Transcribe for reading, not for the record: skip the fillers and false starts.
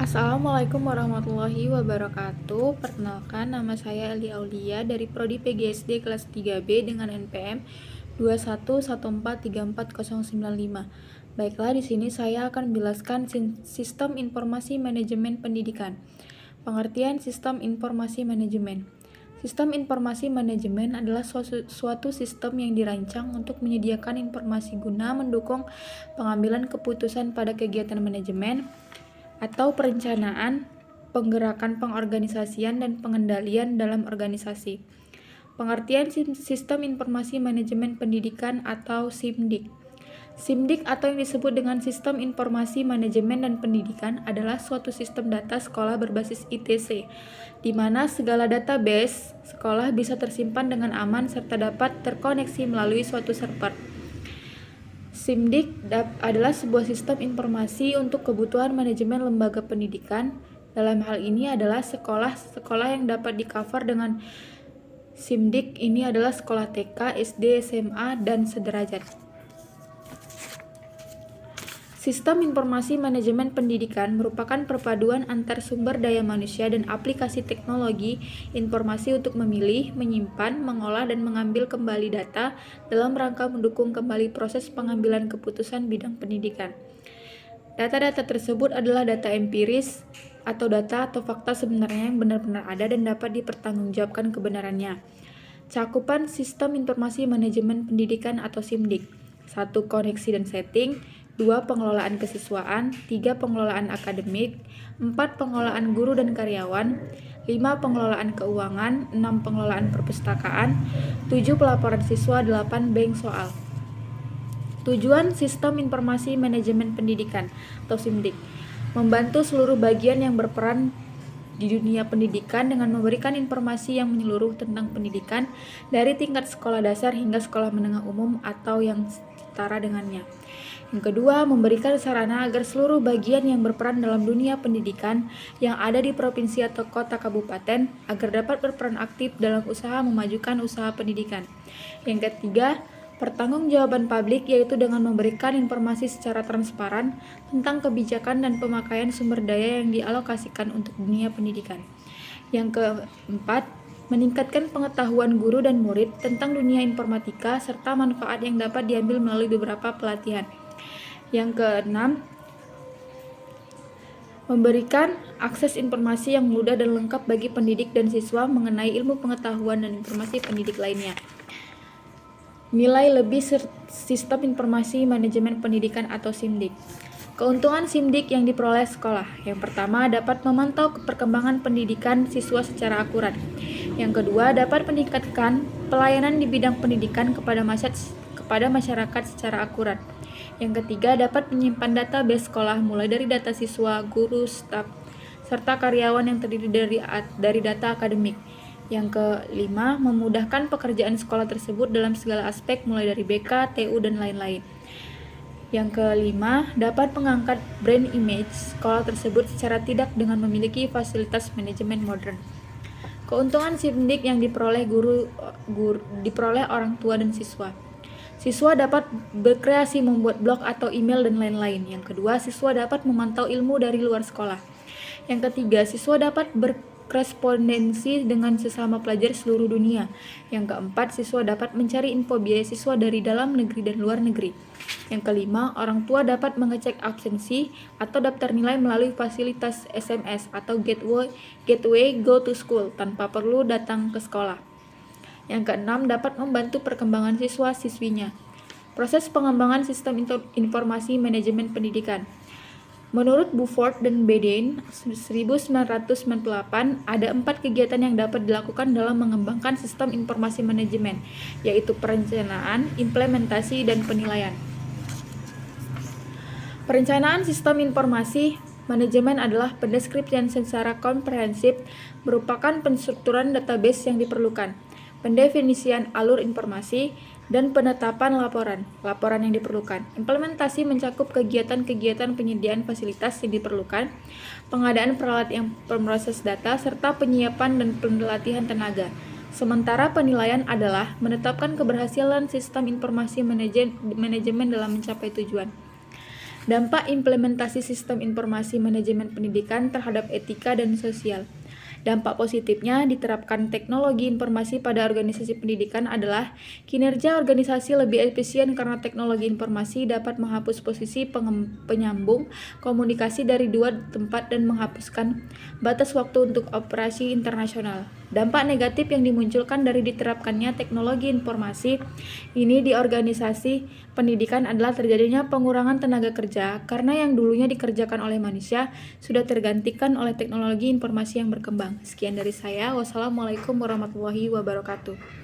Assalamualaikum warahmatullahi wabarakatuh. Perkenalkan, nama saya Eli Aulia dari Prodi PGSD kelas 3B dengan NPM 211434095. Baiklah, di sini saya akan menjelaskan Sistem Informasi Manajemen Pendidikan. Pengertian Sistem Informasi Manajemen. Sistem informasi manajemen adalah suatu sistem yang dirancang untuk menyediakan informasi guna mendukung pengambilan keputusan pada kegiatan manajemen atau perencanaan, penggerakan pengorganisasian dan pengendalian dalam organisasi. Pengertian Sistem Informasi Manajemen Pendidikan atau SIMDIK. SIMDIK atau yang disebut dengan Sistem Informasi Manajemen dan Pendidikan adalah suatu sistem data sekolah berbasis ITC, di mana segala database sekolah bisa tersimpan dengan aman serta dapat terkoneksi melalui suatu server. SIMDIK adalah sebuah sistem informasi untuk kebutuhan manajemen lembaga pendidikan. Dalam hal ini adalah sekolah-sekolah yang dapat di-cover dengan SIMDIK ini adalah sekolah TK, SD, SMA, dan sederajat. Sistem Informasi Manajemen Pendidikan merupakan perpaduan antar sumber daya manusia dan aplikasi teknologi informasi untuk memilih, menyimpan, mengolah, dan mengambil kembali data dalam rangka mendukung kembali proses pengambilan keputusan bidang pendidikan. Data-data tersebut adalah data empiris atau data atau fakta sebenarnya yang benar-benar ada dan dapat dipertanggungjawabkan kebenarannya. Cakupan Sistem Informasi Manajemen Pendidikan atau SIMDIK. 1. Koneksi dan setting. 2. Pengelolaan kesiswaan. 3. Pengelolaan akademik. 4. Pengelolaan guru dan karyawan. 5. Pengelolaan keuangan. 6. Pengelolaan perpustakaan. 7. Pelaporan siswa. 8. Bank soal. Tujuan Sistem Informasi Manajemen Pendidikan atau SIMDIK membantu seluruh bagian yang berperan di dunia pendidikan dengan memberikan informasi yang menyeluruh tentang pendidikan dari tingkat sekolah dasar hingga sekolah menengah umum atau yang setara dengannya. Yang kedua, memberikan sarana agar seluruh bagian yang berperan dalam dunia pendidikan yang ada di provinsi atau kota kabupaten agar dapat berperan aktif dalam usaha memajukan usaha pendidikan. Yang ketiga, pertanggungjawaban publik yaitu dengan memberikan informasi secara transparan tentang kebijakan dan pemakaian sumber daya yang dialokasikan untuk dunia pendidikan. Yang keempat, meningkatkan pengetahuan guru dan murid tentang dunia informatika serta manfaat yang dapat diambil melalui beberapa pelatihan. Yang keenam, memberikan akses informasi yang mudah dan lengkap bagi pendidik dan siswa mengenai ilmu pengetahuan dan informasi pendidik lainnya. Nilai lebih Sistem Informasi Manajemen Pendidikan atau SIMDIK. Keuntungan SIMDIK yang diperoleh sekolah. Yang pertama, dapat memantau perkembangan pendidikan siswa secara akurat. Yang kedua, dapat meningkatkan pelayanan di bidang pendidikan kepada masyarakat secara akurat. Yang ketiga, dapat menyimpan database sekolah mulai dari data siswa, guru, staf, serta karyawan yang terdiri dari data akademik. Yang kelima, memudahkan pekerjaan sekolah tersebut dalam segala aspek mulai dari BK, TU, dan lain-lain. Yang kelima, dapat mengangkat brand image sekolah tersebut secara tidak dengan memiliki fasilitas manajemen modern. Keuntungan SIMDIK yang diperoleh diperoleh orang tua dan siswa. Siswa dapat berkreasi membuat blog atau email dan lain-lain. Yang kedua, siswa dapat memantau ilmu dari luar sekolah. Yang ketiga, siswa dapat berkorespondensi dengan sesama pelajar seluruh dunia. Yang keempat, siswa dapat mencari info beasiswa dari dalam negeri dan luar negeri. Yang kelima, orang tua dapat mengecek absensi atau daftar nilai melalui fasilitas SMS atau gateway go to school tanpa perlu datang ke sekolah. Yang keenam, dapat membantu perkembangan siswa-siswinya. Proses pengembangan Sistem Informasi Manajemen Pendidikan. Menurut Buford dan Bedin 1998, ada 4 kegiatan yang dapat dilakukan dalam mengembangkan sistem informasi manajemen, yaitu perencanaan, implementasi, dan penilaian. Perencanaan sistem informasi manajemen adalah pendeskripsian secara komprehensif merupakan penstrukturan database yang diperlukan, pendefinisian alur informasi, dan penetapan laporan yang diperlukan. Implementasi mencakup kegiatan-kegiatan penyediaan fasilitas yang diperlukan, pengadaan peralatan yang pemroses data, serta penyiapan dan pelatihan tenaga. Sementara penilaian adalah menetapkan keberhasilan sistem informasi manajemen dalam mencapai tujuan. Dampak implementasi sistem informasi manajemen pendidikan terhadap etika dan sosial. Dampak positifnya diterapkan teknologi informasi pada organisasi pendidikan adalah kinerja organisasi lebih efisien karena teknologi informasi dapat menghapus posisi penyambung komunikasi dari dua tempat dan menghapuskan batas waktu untuk operasi internasional. Dampak negatif yang dimunculkan dari diterapkannya teknologi informasi ini di organisasi pendidikan adalah terjadinya pengurangan tenaga kerja karena yang dulunya dikerjakan oleh manusia sudah tergantikan oleh teknologi informasi yang berkembang. Sekian dari saya. Wassalamualaikum warahmatullahi wabarakatuh.